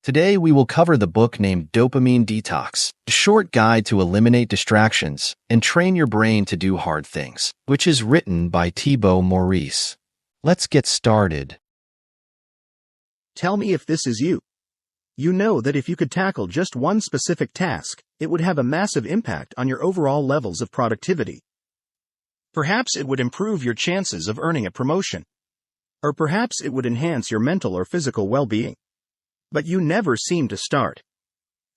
Today we will cover the book named Dopamine Detox, a short guide to eliminate distractions and train your brain to do hard things, which is written by Thibaut Maurice. Let's get started. Tell me if this is you. You know that if you could tackle just one specific task, it would have a massive impact on your overall levels of productivity. Perhaps it would improve your chances of earning a promotion. Or perhaps it would enhance your mental or physical well-being. But you never seem to start.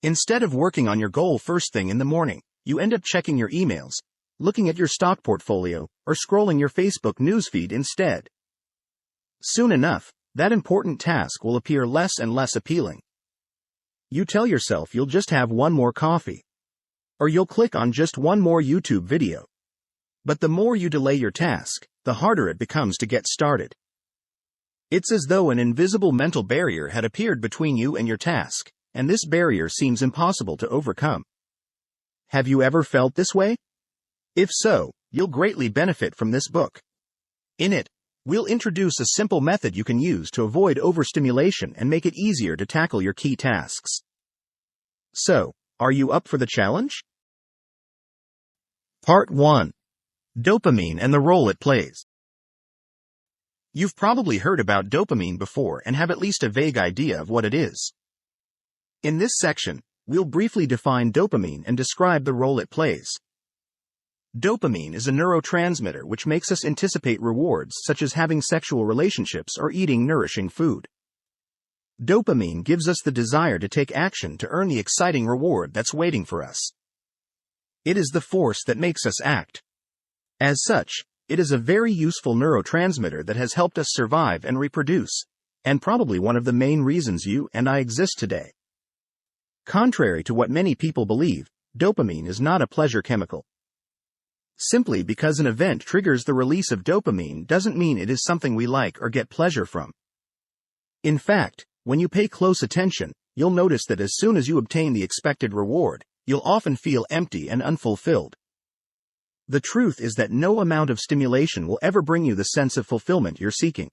Instead of working on your goal first thing in the morning, you end up checking your emails, looking at your stock portfolio, or scrolling your Facebook newsfeed instead. Soon enough, that important task will appear less and less appealing. You tell yourself you'll just have one more coffee. Or you'll click on just one more YouTube video. But the more you delay your task, the harder it becomes to get started. It's as though an invisible mental barrier had appeared between you and your task, and this barrier seems impossible to overcome. Have you ever felt this way? If so, you'll greatly benefit from this book. In it, we'll introduce a simple method you can use to avoid overstimulation and make it easier to tackle your key tasks. So, are you up for the challenge? Part 1. Dopamine and the role it plays. You've probably heard about dopamine before and have at least a vague idea of what it is. In this section, we'll briefly define dopamine and describe the role it plays. Dopamine is a neurotransmitter which makes us anticipate rewards such as having sexual relationships or eating nourishing food. Dopamine gives us the desire to take action to earn the exciting reward that's waiting for us. It is the force that makes us act. As such, it is a very useful neurotransmitter that has helped us survive and reproduce, and probably one of the main reasons you and I exist today. Contrary to what many people believe, dopamine is not a pleasure chemical. Simply because an event triggers the release of dopamine doesn't mean it is something we like or get pleasure from. In fact, when you pay close attention, you'll notice that as soon as you obtain the expected reward, you'll often feel empty and unfulfilled. The truth is that no amount of stimulation will ever bring you the sense of fulfillment you're seeking.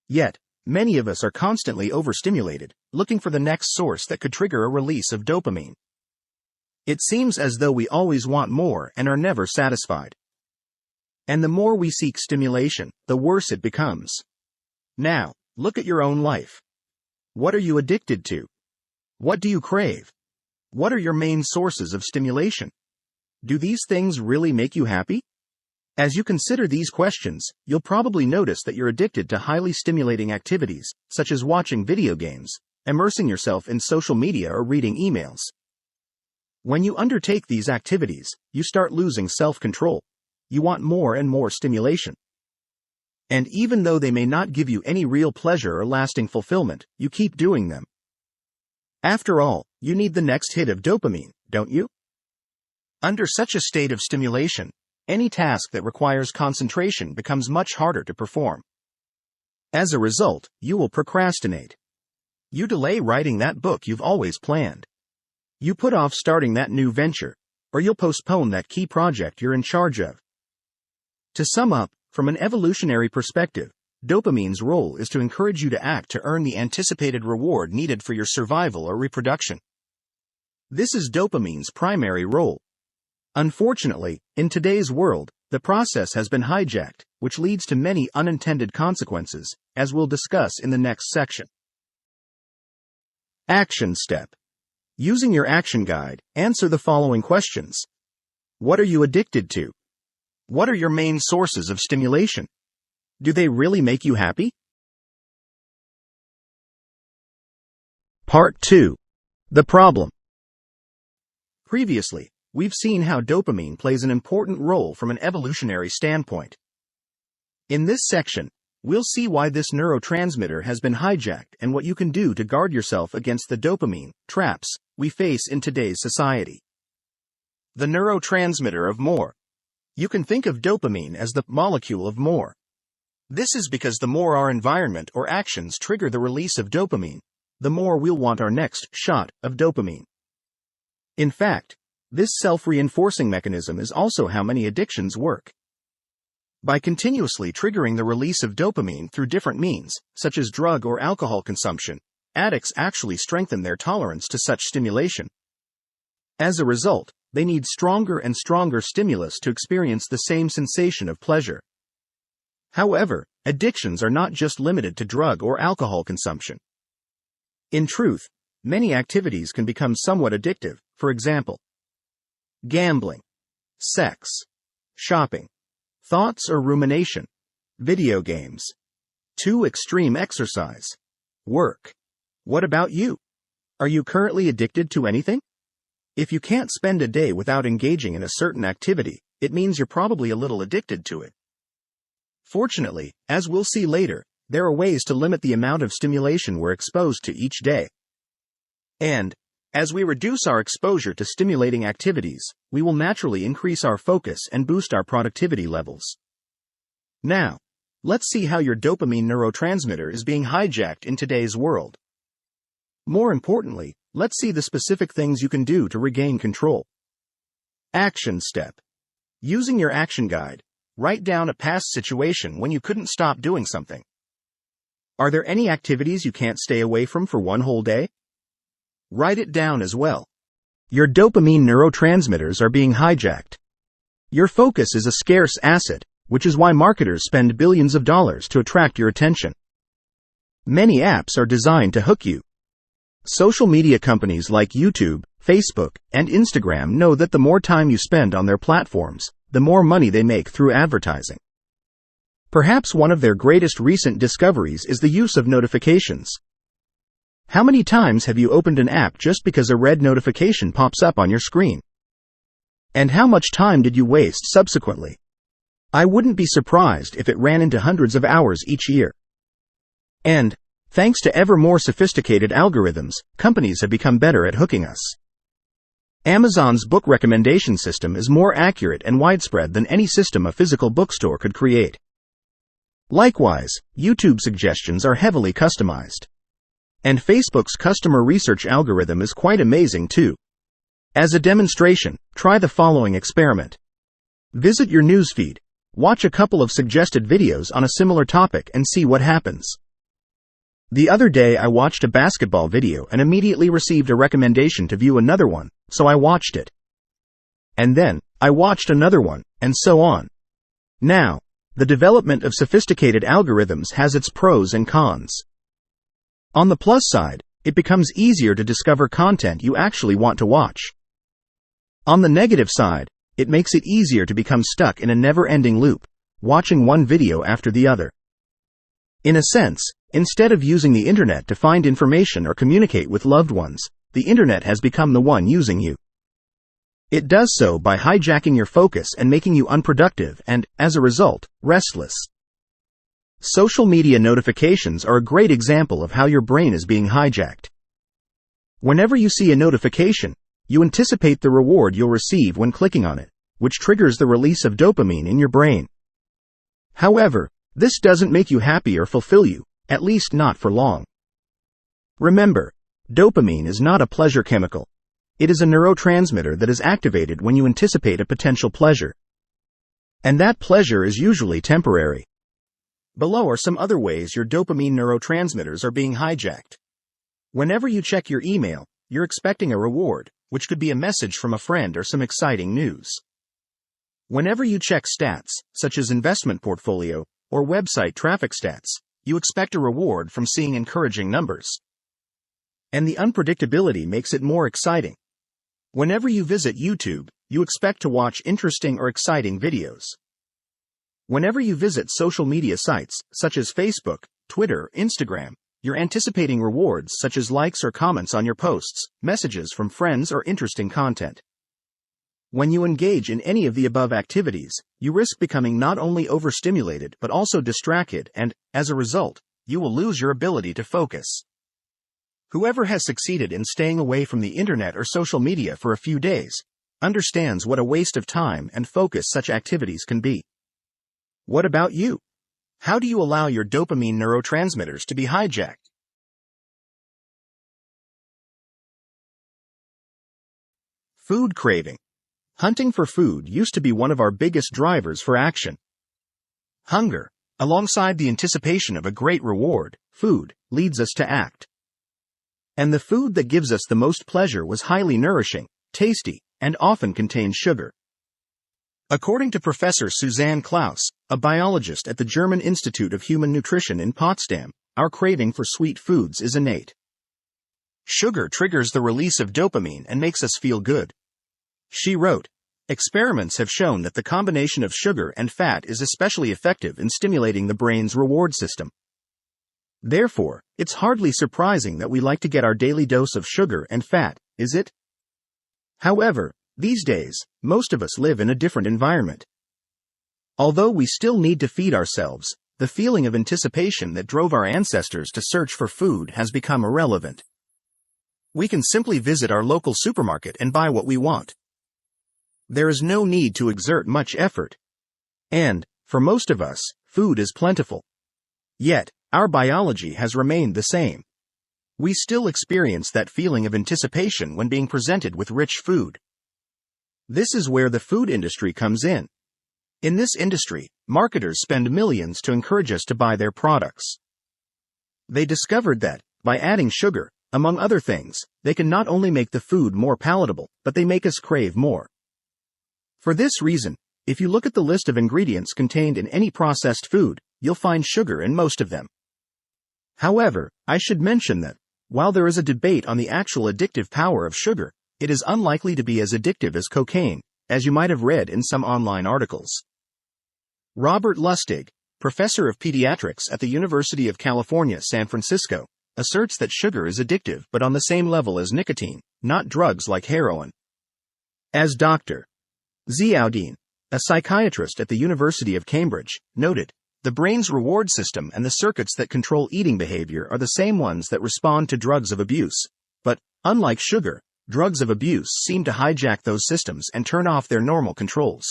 Yet, many of us are constantly overstimulated, looking for the next source that could trigger a release of dopamine. It seems as though we always want more and are never satisfied. And the more we seek stimulation, the worse it becomes. Now, look at your own life. What are you addicted to? What do you crave? What are your main sources of stimulation? Do these things really make you happy? As you consider these questions, you'll probably notice that you're addicted to highly stimulating activities, such as watching video games, immersing yourself in social media or reading emails. When you undertake these activities, you start losing self-control. You want more and more stimulation. And even though they may not give you any real pleasure or lasting fulfillment, you keep doing them. After all, you need the next hit of dopamine, don't you? Under such a state of stimulation, any task that requires concentration becomes much harder to perform. As a result, you will procrastinate. You delay writing that book you've always planned. You put off starting that new venture, or you'll postpone that key project you're in charge of. To sum up, from an evolutionary perspective, dopamine's role is to encourage you to act to earn the anticipated reward needed for your survival or reproduction. This is dopamine's primary role. Unfortunately, in today's world, the process has been hijacked, which leads to many unintended consequences, as we'll discuss in the next section. Action step. Using your action guide, answer the following questions. What are you addicted to? What are your main sources of stimulation? Do they really make you happy? Part 2. The problem. Previously, we've seen how dopamine plays an important role from an evolutionary standpoint. In this section, we'll see why this neurotransmitter has been hijacked and what you can do to guard yourself against the dopamine traps we face in today's society. The neurotransmitter of more. You can think of dopamine as the molecule of more. This is because the more our environment or actions trigger the release of dopamine, the more we'll want our next shot of dopamine. In fact, this self-reinforcing mechanism is also how many addictions work. By continuously triggering the release of dopamine through different means, such as drug or alcohol consumption, addicts actually strengthen their tolerance to such stimulation. As a result, they need stronger and stronger stimulus to experience the same sensation of pleasure. However, addictions are not just limited to drug or alcohol consumption. In truth, many activities can become somewhat addictive, for example, gambling, sex, shopping, thoughts or rumination, video games, too extreme exercise, work. What about you? Are you currently addicted to anything? If you can't spend a day without engaging in a certain activity, it means you're probably a little addicted to it. Fortunately, as we'll see later, there are ways to limit the amount of stimulation we're exposed to each day. And, as we reduce our exposure to stimulating activities, we will naturally increase our focus and boost our productivity levels. Now, let's see how your dopamine neurotransmitter is being hijacked in today's world. More importantly, let's see the specific things you can do to regain control. Action step. Using your action guide, write down a past situation when you couldn't stop doing something. Are there any activities you can't stay away from for one whole day? Write it down as well. Your dopamine neurotransmitters are being hijacked. Your focus is a scarce asset, which is why marketers spend billions of dollars to attract your attention. Many apps are designed to hook you. Social media companies like YouTube, Facebook, and Instagram know that the more time you spend on their platforms, the more money they make through advertising. Perhaps one of their greatest recent discoveries is the use of notifications. How many times have you opened an app just because a red notification pops up on your screen? And how much time did you waste subsequently? I wouldn't be surprised if it ran into hundreds of hours each year. And, thanks to ever more sophisticated algorithms, companies have become better at hooking us. Amazon's book recommendation system is more accurate and widespread than any system a physical bookstore could create. Likewise, YouTube suggestions are heavily customized. And Facebook's customer research algorithm is quite amazing too. As a demonstration, try the following experiment. Visit your newsfeed, watch a couple of suggested videos on a similar topic and see what happens. The other day I watched a basketball video and immediately received a recommendation to view another one, so I watched it. And then, I watched another one, and so on. Now, the development of sophisticated algorithms has its pros and cons. On the plus side, it becomes easier to discover content you actually want to watch. On the negative side, it makes it easier to become stuck in a never-ending loop, watching one video after the other. In a sense, instead of using the internet to find information or communicate with loved ones, the internet has become the one using you. It does so by hijacking your focus and making you unproductive and, as a result, restless. Social media notifications are a great example of how your brain is being hijacked. Whenever you see a notification, you anticipate the reward you'll receive when clicking on it, which triggers the release of dopamine in your brain. However, this doesn't make you happy or fulfill you, at least not for long. Remember, dopamine is not a pleasure chemical. It is a neurotransmitter that is activated when you anticipate a potential pleasure. And that pleasure is usually temporary. Below are some other ways your dopamine neurotransmitters are being hijacked. Whenever you check your email, you're expecting a reward, which could be a message from a friend or some exciting news. Whenever you check stats, such as investment portfolio or website traffic stats, you expect a reward from seeing encouraging numbers. And the unpredictability makes it more exciting. Whenever you visit YouTube, you expect to watch interesting or exciting videos. Whenever you visit social media sites, such as Facebook, Twitter, Instagram, you're anticipating rewards such as likes or comments on your posts, messages from friends, or interesting content. When you engage in any of the above activities, you risk becoming not only overstimulated but also distracted and, as a result, you will lose your ability to focus. Whoever has succeeded in staying away from the internet or social media for a few days understands what a waste of time and focus such activities can be. What about you? How do you allow your dopamine neurotransmitters to be hijacked? Food craving. Hunting for food used to be one of our biggest drivers for action. Hunger, alongside the anticipation of a great reward, food, leads us to act. And the food that gives us the most pleasure was highly nourishing, tasty, and often contained sugar. According to Professor Suzanne Klaus, a biologist at the German Institute of Human Nutrition in Potsdam, our craving for sweet foods is innate. Sugar triggers the release of dopamine and makes us feel good. She wrote, "Experiments have shown that the combination of sugar and fat is especially effective in stimulating the brain's reward system. Therefore, it's hardly surprising that we like to get our daily dose of sugar and fat, is it? However, these days, most of us live in a different environment. Although we still need to feed ourselves, the feeling of anticipation that drove our ancestors to search for food has become irrelevant. We can simply visit our local supermarket and buy what we want. There is no need to exert much effort. And, for most of us, food is plentiful. Yet, our biology has remained the same. We still experience that feeling of anticipation when being presented with rich food. This is where the food industry comes in. In this industry, marketers spend millions to encourage us to buy their products. They discovered that, by adding sugar, among other things, they can not only make the food more palatable, but they make us crave more. For this reason, if you look at the list of ingredients contained in any processed food, you'll find sugar in most of them. However, I should mention that, while there is a debate on the actual addictive power of sugar, it is unlikely to be as addictive as cocaine, as you might have read in some online articles. Robert Lustig, professor of pediatrics at the University of California, San Francisco, asserts that sugar is addictive but on the same level as nicotine, not drugs like heroin. As Dr. Ziauddin, a psychiatrist at the University of Cambridge, noted, the brain's reward system and the circuits that control eating behavior are the same ones that respond to drugs of abuse. But, unlike sugar, drugs of abuse seem to hijack those systems and turn off their normal controls.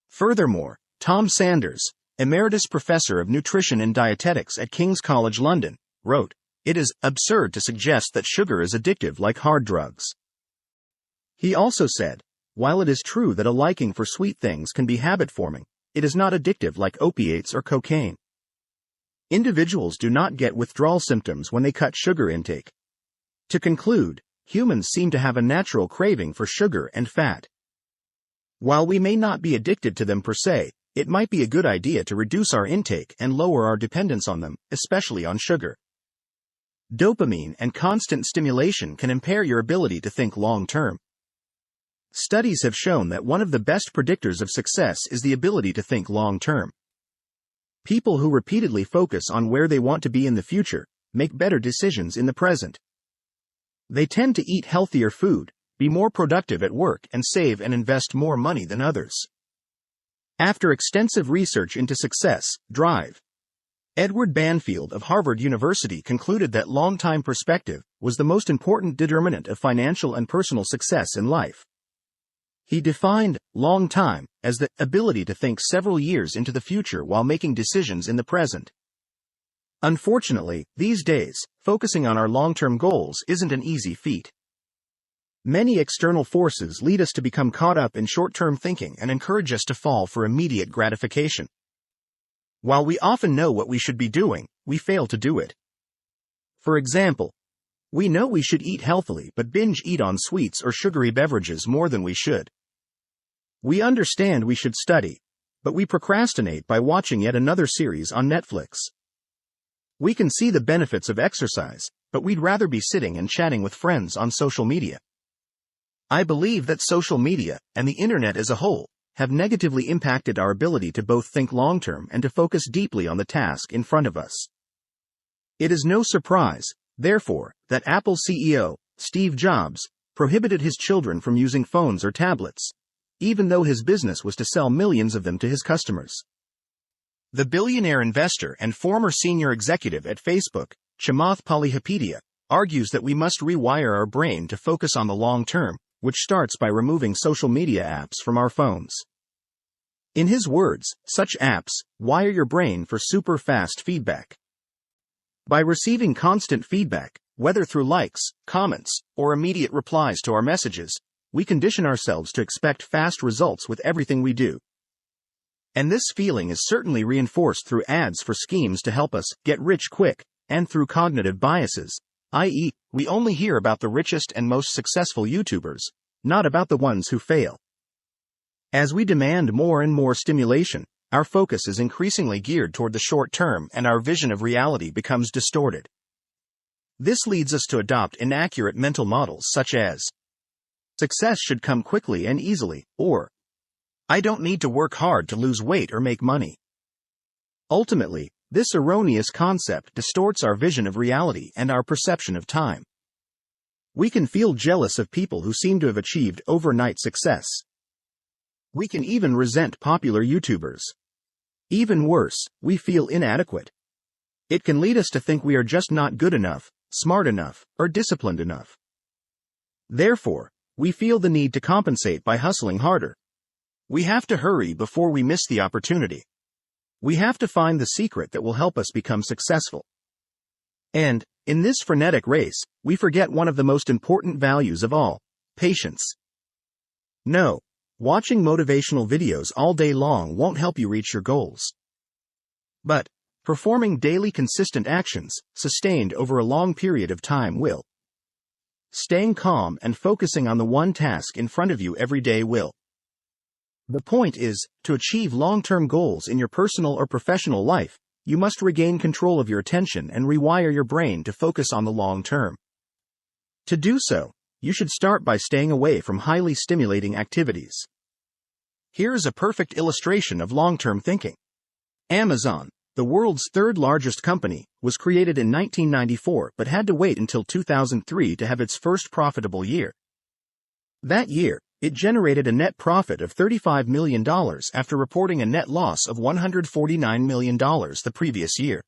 Furthermore, Tom Sanders, emeritus professor of nutrition and dietetics at King's College London, wrote, it is absurd to suggest that sugar is addictive like hard drugs. He also said, while it is true that a liking for sweet things can be habit-forming, it is not addictive like opiates or cocaine. Individuals do not get withdrawal symptoms when they cut sugar intake. To conclude, humans seem to have a natural craving for sugar and fat. While we may not be addicted to them per se, it might be a good idea to reduce our intake and lower our dependence on them, especially on sugar. Dopamine and constant stimulation can impair your ability to think long-term. Studies have shown that one of the best predictors of success is the ability to think long-term. People who repeatedly focus on where they want to be in the future make better decisions in the present. They tend to eat healthier food, be more productive at work, and save and invest more money than others. After extensive research into success, drive, Edward Banfield of Harvard University concluded that long-time perspective was the most important determinant of financial and personal success in life. He defined long time as the ability to think several years into the future while making decisions in the present. Unfortunately, these days, focusing on our long-term goals isn't an easy feat. Many external forces lead us to become caught up in short-term thinking and encourage us to fall for immediate gratification. While we often know what we should be doing, we fail to do it. For example, we know we should eat healthily but binge eat on sweets or sugary beverages more than we should. We understand we should study, but we procrastinate by watching yet another series on Netflix. We can see the benefits of exercise, but we'd rather be sitting and chatting with friends on social media. I believe that social media, and the internet as a whole, have negatively impacted our ability to both think long-term and to focus deeply on the task in front of us. It is no surprise, therefore, that Apple CEO, Steve Jobs, prohibited his children from using phones or tablets, even though his business was to sell millions of them to his customers. The billionaire investor and former senior executive at Facebook, Chamath Palihapitiya, argues that we must rewire our brain to focus on the long term, which starts by removing social media apps from our phones. In his words, such apps wire your brain for super-fast feedback. By receiving constant feedback, whether through likes, comments, or immediate replies to our messages, we condition ourselves to expect fast results with everything we do. And this feeling is certainly reinforced through ads for schemes to help us get rich quick, and through cognitive biases, i.e., we only hear about the richest and most successful YouTubers, not about the ones who fail. As we demand more and more stimulation, our focus is increasingly geared toward the short term and our vision of reality becomes distorted. This leads us to adopt inaccurate mental models such as, success should come quickly and easily, or, I don't need to work hard to lose weight or make money. Ultimately, this erroneous concept distorts our vision of reality and our perception of time. We can feel jealous of people who seem to have achieved overnight success. We can even resent popular YouTubers. Even worse, we feel inadequate. It can lead us to think we are just not good enough, smart enough, or disciplined enough. Therefore, we feel the need to compensate by hustling harder. We have to hurry before we miss the opportunity. We have to find the secret that will help us become successful. And, in this frenetic race, we forget one of the most important values of all, patience. No, watching motivational videos all day long won't help you reach your goals. But, performing daily consistent actions, sustained over a long period of time will. Staying calm and focusing on the one task in front of you every day will. The point is, to achieve long-term goals in your personal or professional life, you must regain control of your attention and rewire your brain to focus on the long term. To do so, you should start by staying away from highly stimulating activities. Here is a perfect illustration of long-term thinking. Amazon, the world's third largest company, was created in 1994 but had to wait until 2003 to have its first profitable year. That year, it generated a net profit of $35 million after reporting a net loss of $149 million the previous year.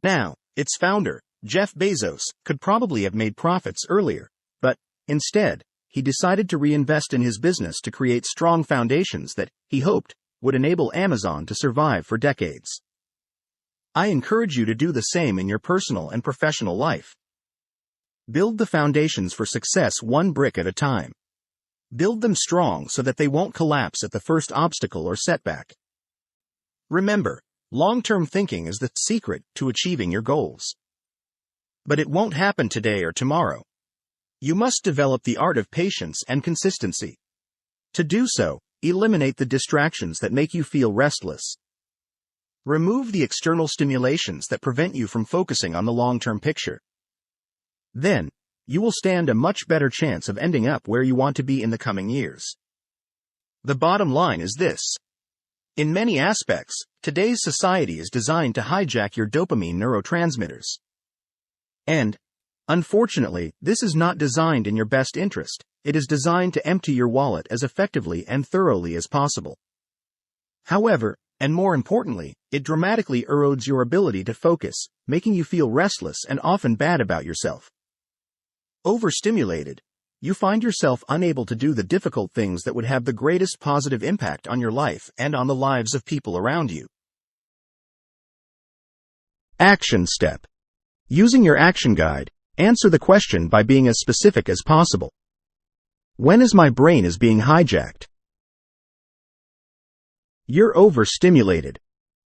Now, its founder, Jeff Bezos, could probably have made profits earlier, but, instead, he decided to reinvest in his business to create strong foundations that, he hoped, would enable Amazon to survive for decades. I encourage you to do the same in your personal and professional life. Build the foundations for success one brick at a time. Build them strong so that they won't collapse at the first obstacle or setback. Remember, long-term thinking is the secret to achieving your goals. But it won't happen today or tomorrow. You must develop the art of patience and consistency. To do so, eliminate the distractions that make you feel restless. Remove the external stimulations that prevent you from focusing on the long-term picture. Then, you will stand a much better chance of ending up where you want to be in the coming years. The bottom line is this. In many aspects, today's society is designed to hijack your dopamine neurotransmitters. And, unfortunately, this is not designed in your best interest. It is designed to empty your wallet as effectively and thoroughly as possible. However, and more importantly, it dramatically erodes your ability to focus, making you feel restless and often bad about yourself. Overstimulated, you find yourself unable to do the difficult things that would have the greatest positive impact on your life and on the lives of people around you. Action step. Using your action guide, answer the question by being as specific as possible. When is my brain being hijacked? You're overstimulated.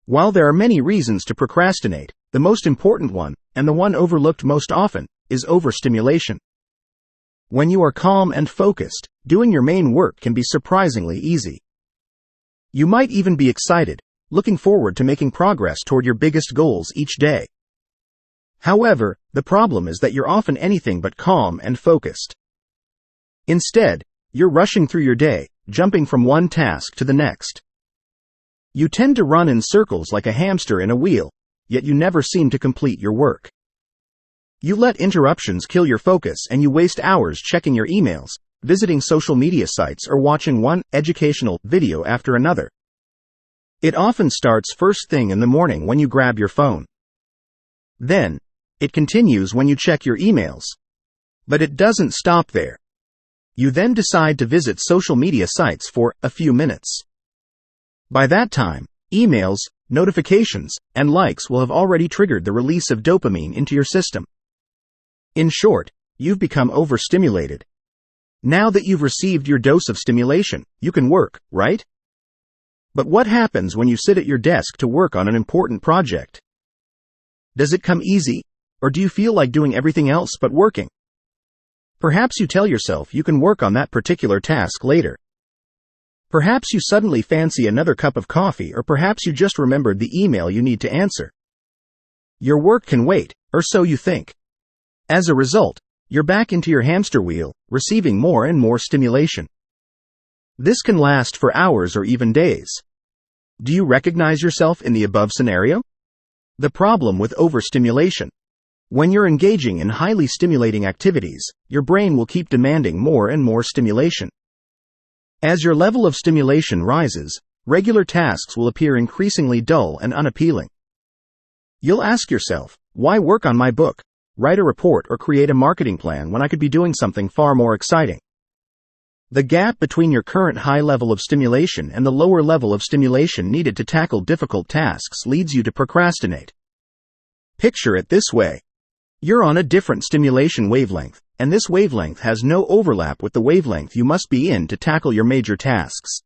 While there are many reasons to procrastinate, the most important one, and the one overlooked most often, is overstimulation. When you are calm and focused, doing your main work can be surprisingly easy. You might even be excited, looking forward to making progress toward your biggest goals each day. However, the problem is that you're often anything but calm and focused. Instead, you're rushing through your day, jumping from one task to the next. You tend to run in circles like a hamster in a wheel, yet you never seem to complete your work. You let interruptions kill your focus and you waste hours checking your emails, visiting social media sites or watching one educational video after another. It often starts first thing in the morning when you grab your phone. Then, it continues when you check your emails. But it doesn't stop there. You then decide to visit social media sites for a few minutes. By that time, emails, notifications, and likes will have already triggered the release of dopamine into your system. In short, you've become overstimulated. Now that you've received your dose of stimulation, you can work, right? But what happens when you sit at your desk to work on an important project? Does it come easy? Or do you feel like doing everything else but working? Perhaps you tell yourself you can work on that particular task later. Perhaps you suddenly fancy another cup of coffee, or perhaps you just remembered the email you need to answer. Your work can wait, or so you think. As a result, you're back into your hamster wheel, receiving more and more stimulation. This can last for hours or even days. Do you recognize yourself in the above scenario? The problem with overstimulation. When you're engaging in highly stimulating activities, your brain will keep demanding more and more stimulation. As your level of stimulation rises, regular tasks will appear increasingly dull and unappealing. You'll ask yourself, why work on my book, write a report, or create a marketing plan when I could be doing something far more exciting? The gap between your current high level of stimulation and the lower level of stimulation needed to tackle difficult tasks leads you to procrastinate. Picture it this way. You're on a different stimulation wavelength, and this wavelength has no overlap with the wavelength you must be in to tackle your major tasks.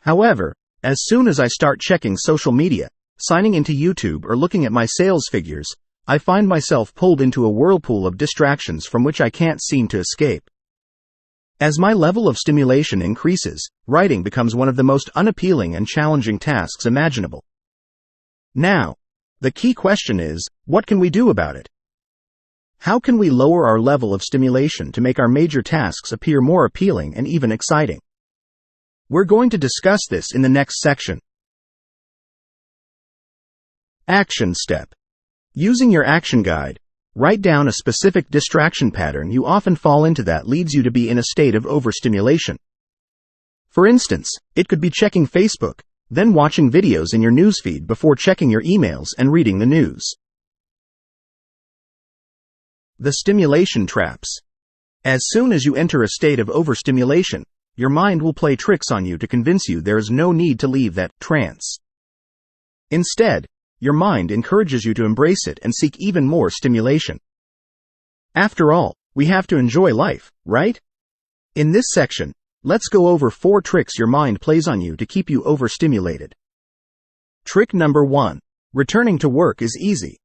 However, as soon as I start checking social media, signing into YouTube, or looking at my sales figures, I find myself pulled into a whirlpool of distractions from which I can't seem to escape. As my level of stimulation increases, writing becomes one of the most unappealing and challenging tasks imaginable. Now, the key question is, what can we do about it? How can we lower our level of stimulation to make our major tasks appear more appealing and even exciting? We're going to discuss this in the next section. Action step. Using your action guide, write down a specific distraction pattern you often fall into that leads you to be in a state of overstimulation. For instance, it could be checking Facebook, then watching videos in your newsfeed before checking your emails and reading the news. The stimulation traps. As soon as you enter a state of overstimulation, your mind will play tricks on you to convince you there is no need to leave that trance. Instead, your mind encourages you to embrace it and seek even more stimulation. After all, we have to enjoy life, right? In this section, let's go over 4 tricks your mind plays on you to keep you overstimulated. Trick number 1. Returning to work is easy.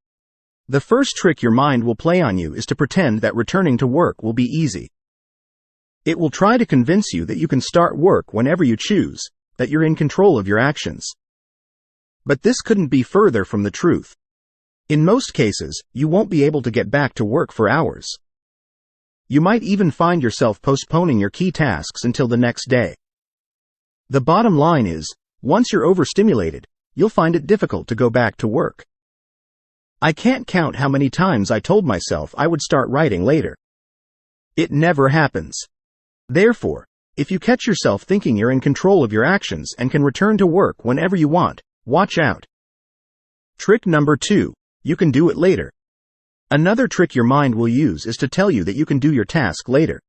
The first trick your mind will play on you is to pretend that returning to work will be easy. It will try to convince you that you can start work whenever you choose, that you're in control of your actions. But this couldn't be further from the truth. In most cases, you won't be able to get back to work for hours. You might even find yourself postponing your key tasks until the next day. The bottom line is, once you're overstimulated, you'll find it difficult to go back to work. I can't count how many times I told myself I would start writing later. It never happens. Therefore, if you catch yourself thinking you're in control of your actions and can return to work whenever you want, watch out. Trick number 2. You can do it later. Another trick your mind will use is to tell you that you can do your task later.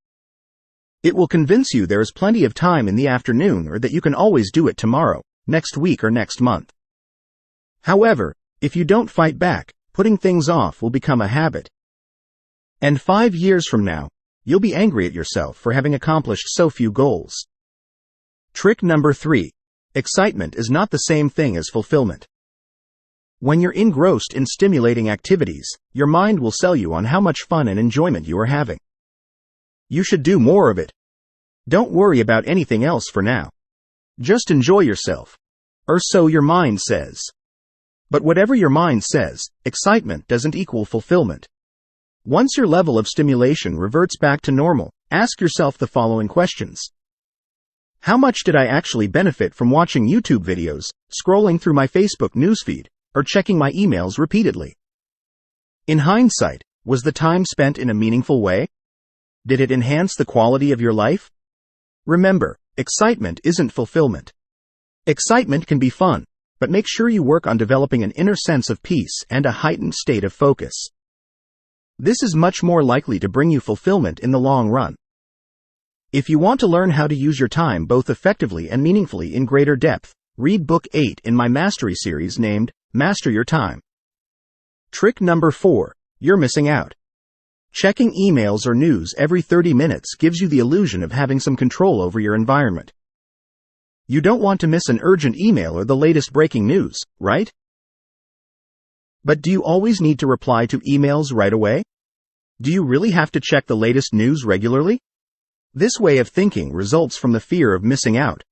It will convince you there is plenty of time in the afternoon, or that you can always do it tomorrow, next week, or next month. However, if you don't fight back, putting things off will become a habit. And 5 years from now, you'll be angry at yourself for having accomplished so few goals. Trick number 3. Excitement is not the same thing as fulfillment. When you're engrossed in stimulating activities, your mind will sell you on how much fun and enjoyment you are having. You should do more of it. Don't worry about anything else for now. Just enjoy yourself. Or so your mind says. But whatever your mind says, excitement doesn't equal fulfillment. Once your level of stimulation reverts back to normal, ask yourself the following questions. How much did I actually benefit from watching YouTube videos, scrolling through my Facebook newsfeed, or checking my emails repeatedly? In hindsight, was the time spent in a meaningful way? Did it enhance the quality of your life? Remember, excitement isn't fulfillment. Excitement can be fun, but make sure you work on developing an inner sense of peace and a heightened state of focus. This is much more likely to bring you fulfillment in the long run. If you want to learn how to use your time both effectively and meaningfully in greater depth, read Book 8 in my Mastery series named Master Your Time. Trick number 4. You're missing out. Checking emails or news every 30 minutes gives you the illusion of having some control over your environment. You don't want to miss an urgent email or the latest breaking news, right? But do you always need to reply to emails right away? Do you really have to check the latest news regularly? This way of thinking results from the fear of missing out.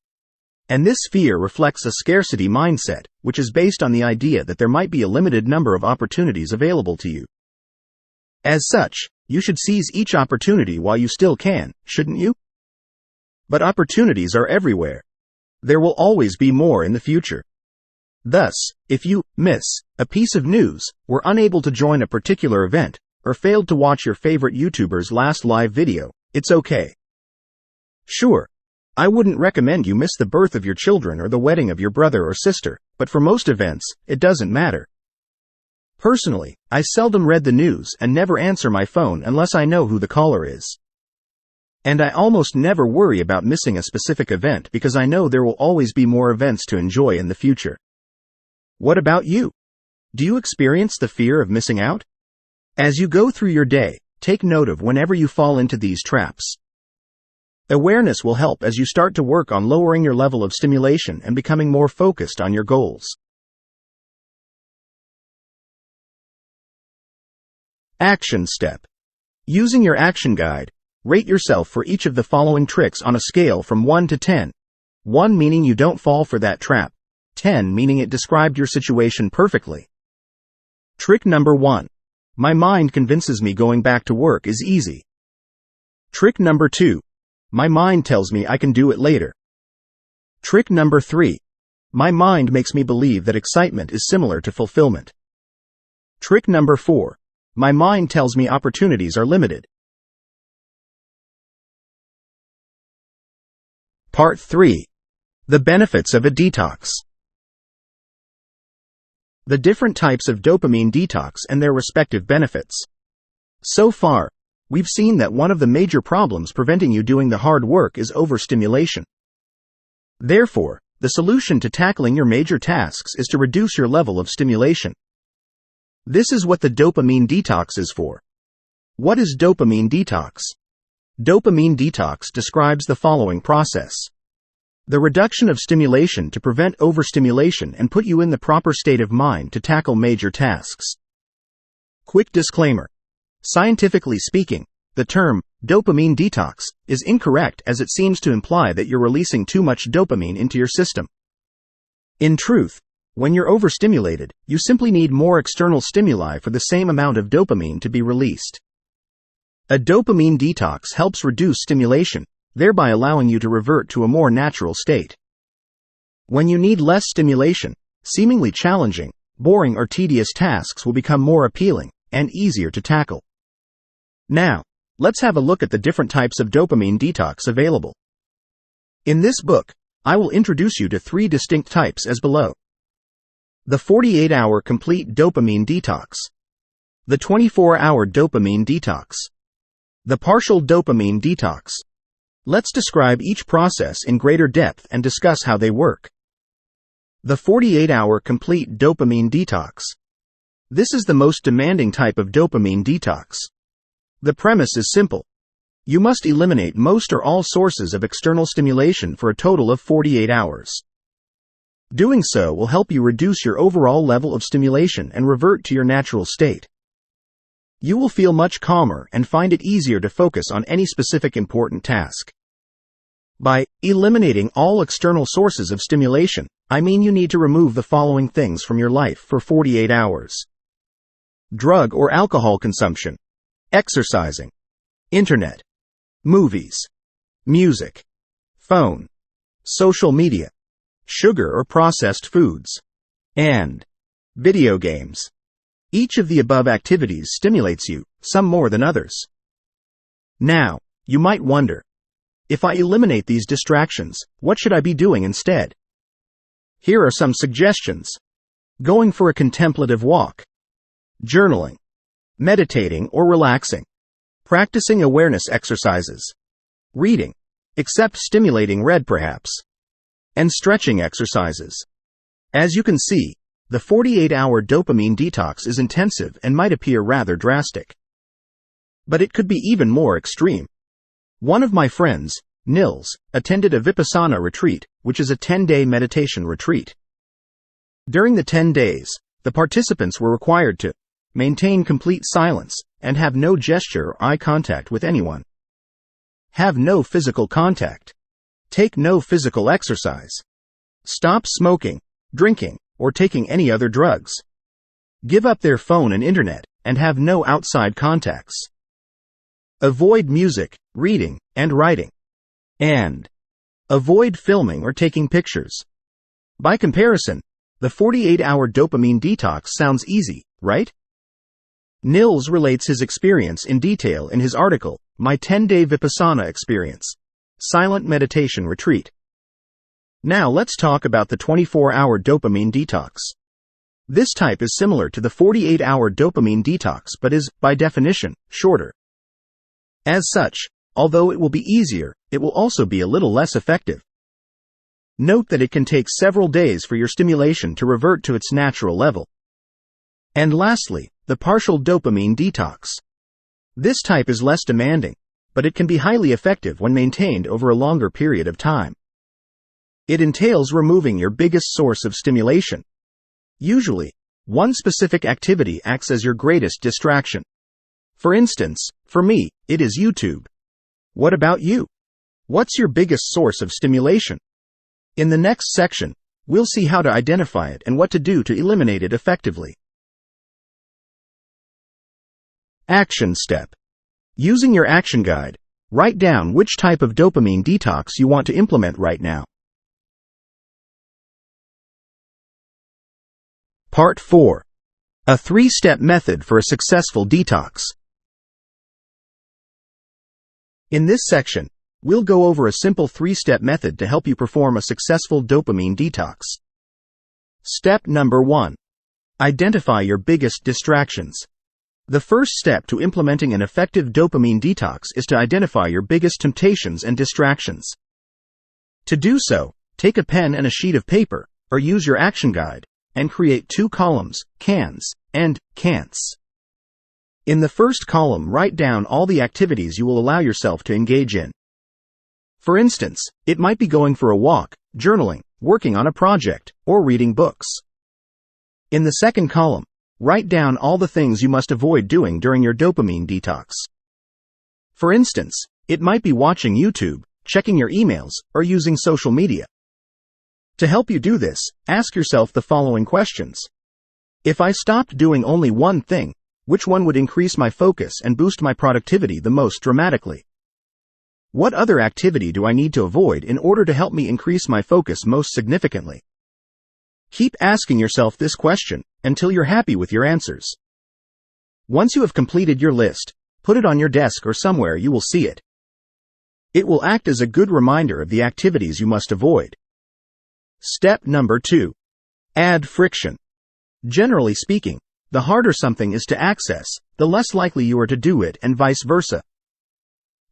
And this fear reflects a scarcity mindset, which is based on the idea that there might be a limited number of opportunities available to you. As such, you should seize each opportunity while you still can, shouldn't you? But opportunities are everywhere. There will always be more in the future. Thus, if you miss a piece of news, were unable to join a particular event, or failed to watch your favorite YouTuber's last live video, it's okay. Sure, I wouldn't recommend you miss the birth of your children or the wedding of your brother or sister, but for most events, it doesn't matter. Personally, I seldom read the news and never answer my phone unless I know who the caller is. And I almost never worry about missing a specific event because I know there will always be more events to enjoy in the future. What about you? Do you experience the fear of missing out? As you go through your day, take note of whenever you fall into these traps. Awareness will help as you start to work on lowering your level of stimulation and becoming more focused on your goals. Action step. Using your action guide, rate yourself for each of the following tricks on a scale from 1 to 10. 1 meaning you don't fall for that trap. 10 meaning it described your situation perfectly. Trick number 1. My mind convinces me going back to work is easy. Trick number 2. My mind tells me I can do it later. Trick number 3. My mind makes me believe that excitement is similar to fulfillment. Trick number 4. My mind tells me opportunities are limited. Part 3. The benefits of a detox. The different types of dopamine detox and their respective benefits. So far, we've seen that one of the major problems preventing you doing the hard work is overstimulation. Therefore, the solution to tackling your major tasks is to reduce your level of stimulation. This is what the dopamine detox is for. What is dopamine detox? Dopamine detox describes the following process. The reduction of stimulation to prevent overstimulation and put you in the proper state of mind to tackle major tasks. Quick disclaimer. Scientifically speaking, the term dopamine detox is incorrect as it seems to imply that you're releasing too much dopamine into your system. In truth, when you're overstimulated, you simply need more external stimuli for the same amount of dopamine to be released. A dopamine detox helps reduce stimulation, thereby allowing you to revert to a more natural state. When you need less stimulation, seemingly challenging, boring or tedious tasks will become more appealing and easier to tackle. Now, let's have a look at the different types of dopamine detox available. In this book, I will introduce you to 3 distinct types as below. The 48-hour complete dopamine detox. The 24-hour dopamine detox. The partial dopamine detox. Let's describe each process in greater depth and discuss how they work. The 48-hour complete dopamine detox. This is the most demanding type of dopamine detox. The premise is simple. You must eliminate most or all sources of external stimulation for a total of 48 hours. Doing so will help you reduce your overall level of stimulation and revert to your natural state. You will feel much calmer and find it easier to focus on any specific important task. By eliminating all external sources of stimulation, I mean you need to remove the following things from your life for 48 hours. Drug or alcohol consumption, exercising, internet, movies, music, phone, social media, sugar or processed foods, and video games. Each of the above activities stimulates you, some more than others. Now, you might wonder, if I eliminate these distractions, what should I be doing instead? Here are some suggestions. Going for a contemplative walk, journaling, meditating or relaxing, practicing awareness exercises, reading, except stimulating read perhaps, and stretching exercises. As you can see, the 48-hour dopamine detox is intensive and might appear rather drastic. But it could be even more extreme. One of my friends, Nils, attended a Vipassana retreat, which is a 10-day meditation retreat. During the 10 days, the participants were required to maintain complete silence and have no gesture or eye contact with anyone. Have no physical contact. Take no physical exercise. Stop smoking, drinking, or taking any other drugs. Give up their phone and internet, and have no outside contacts. Avoid music, reading, and writing. And avoid filming or taking pictures. By comparison, the 48-hour dopamine detox sounds easy, right? Nils relates his experience in detail in his article, My 10-Day Vipassana Experience, Silent Meditation Retreat. Now let's talk about the 24-hour dopamine detox. This type is similar to the 48-hour dopamine detox but is, by definition, shorter. As such, although it will be easier, it will also be a little less effective. Note that it can take several days for your stimulation to revert to its natural level. And lastly, the partial dopamine detox. This type is less demanding, but it can be highly effective when maintained over a longer period of time. It entails removing your biggest source of stimulation. Usually, one specific activity acts as your greatest distraction. For instance, for me, it is YouTube. What about you? What's your biggest source of stimulation? In the next section, we'll see how to identify it and what to do to eliminate it effectively. Action step. Using your action guide, write down which type of dopamine detox you want to implement right now. Part 4. A 3-step method for a successful detox. In this section, we'll go over a simple 3-step method to help you perform a successful dopamine detox. Step number 1. Identify your biggest distractions. The first step to implementing an effective dopamine detox is to identify your biggest temptations and distractions. To do so, take a pen and a sheet of paper, or use your action guide, and create 2 columns, cans, and can'ts. In the first column, write down all the activities you will allow yourself to engage in. For instance, it might be going for a walk, journaling, working on a project, or reading books. In the second column, write down all the things you must avoid doing during your dopamine detox. For instance, it might be watching YouTube, checking your emails, or using social media. To help you do this, ask yourself the following questions. If I stopped doing only one thing, which one would increase my focus and boost my productivity the most dramatically? What other activity do I need to avoid in order to help me increase my focus most significantly? Keep asking yourself this question until you're happy with your answers. Once you have completed your list, put it on your desk or somewhere you will see it. It will act as a good reminder of the activities you must avoid. Step number 2. Add friction. Generally speaking, the harder something is to access, the less likely you are to do it, and vice versa.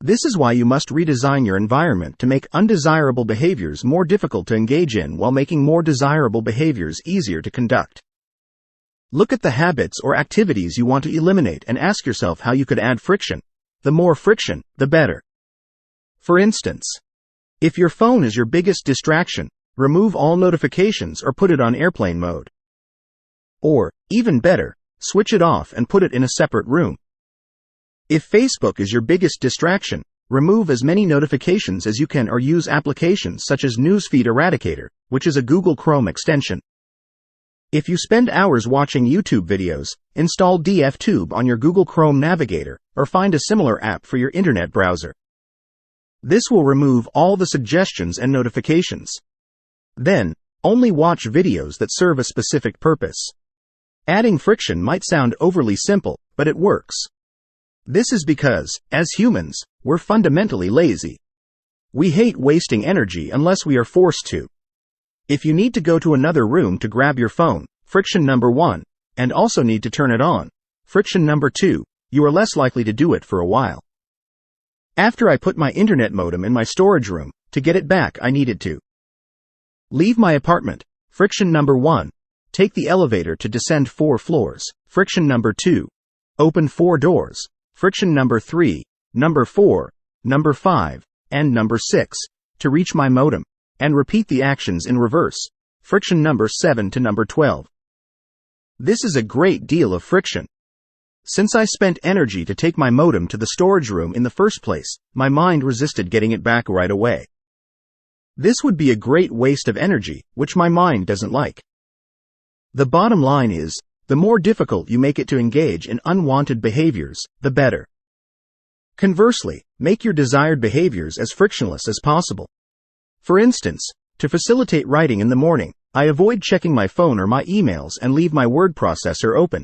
This is why you must redesign your environment to make undesirable behaviors more difficult to engage in while making more desirable behaviors easier to conduct. Look at the habits or activities you want to eliminate and ask yourself how you could add friction. The more friction, the better. For instance, if your phone is your biggest distraction, remove all notifications or put it on airplane mode. Or, even better, switch it off and put it in a separate room. If Facebook is your biggest distraction, remove as many notifications as you can or use applications such as Newsfeed Eradicator, which is a Google Chrome extension. If you spend hours watching YouTube videos, install DFTube on your Google Chrome Navigator, or find a similar app for your internet browser. This will remove all the suggestions and notifications. Then, only watch videos that serve a specific purpose. Adding friction might sound overly simple, but it works. This is because, as humans, we're fundamentally lazy. We hate wasting energy unless we are forced to. If you need to go to another room to grab your phone, friction number 1, and also need to turn it on, friction number 2, you are less likely to do it for a while. After I put my internet modem in my storage room, to get it back I needed to leave my apartment, friction number 1, take the elevator to descend 4 floors, friction number 2, open 4 doors, friction number 3, number 4, number 5, and number 6, to reach my modem, and repeat the actions in reverse, friction number 7 to number 12. This is a great deal of friction. Since I spent energy to take my modem to the storage room in the first place, my mind resisted getting it back right away. This would be a great waste of energy, which my mind doesn't like. The bottom line is, the more difficult you make it to engage in unwanted behaviors, the better. Conversely, make your desired behaviors as frictionless as possible. For instance, to facilitate writing in the morning, I avoid checking my phone or my emails and leave my word processor open.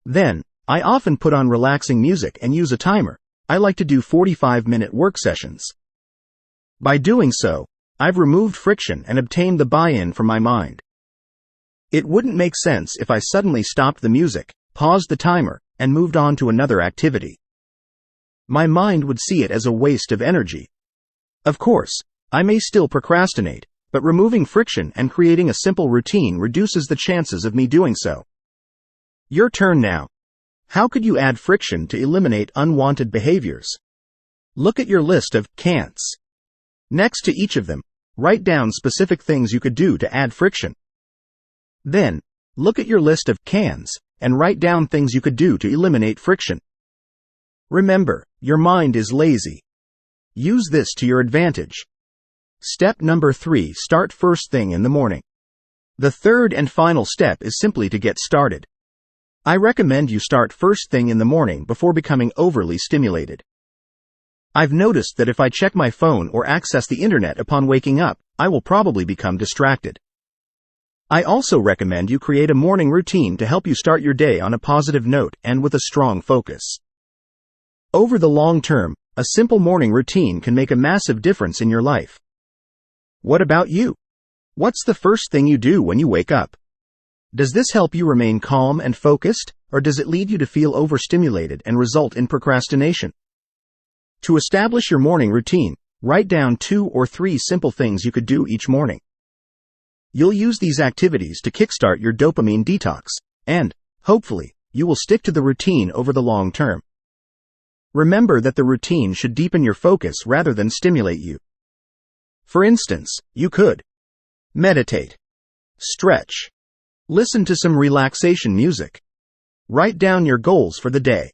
Then, I often put on relaxing music and use a timer. I like to do 45-minute work sessions. By doing so, I've removed friction and obtained the buy-in from my mind. It wouldn't make sense if I suddenly stopped the music, paused the timer, and moved on to another activity. My mind would see it as a waste of energy. Of course, I may still procrastinate, but removing friction and creating a simple routine reduces the chances of me doing so. Your turn now. How could you add friction to eliminate unwanted behaviors? Look at your list of can'ts. Next to each of them, write down specific things you could do to add friction. Then, look at your list of cans and write down things you could do to eliminate friction. Remember, your mind is lazy. Use this to your advantage. Step number 3: start first thing in the morning. The third and final step is simply to get started. I recommend you start first thing in the morning before becoming overly stimulated. I've noticed that if I check my phone or access the internet upon waking up, I will probably become distracted. I also recommend you create a morning routine to help you start your day on a positive note and with a strong focus. Over the long term, a simple morning routine can make a massive difference in your life. What about you? What's the first thing you do when you wake up? Does this help you remain calm and focused, or does it lead you to feel overstimulated and result in procrastination? To establish your morning routine, write down 2 or 3 simple things you could do each morning. You'll use these activities to kickstart your dopamine detox, and, hopefully, you will stick to the routine over the long term. Remember that the routine should deepen your focus rather than stimulate you. For instance, you could meditate, stretch, listen to some relaxation music, write down your goals for the day,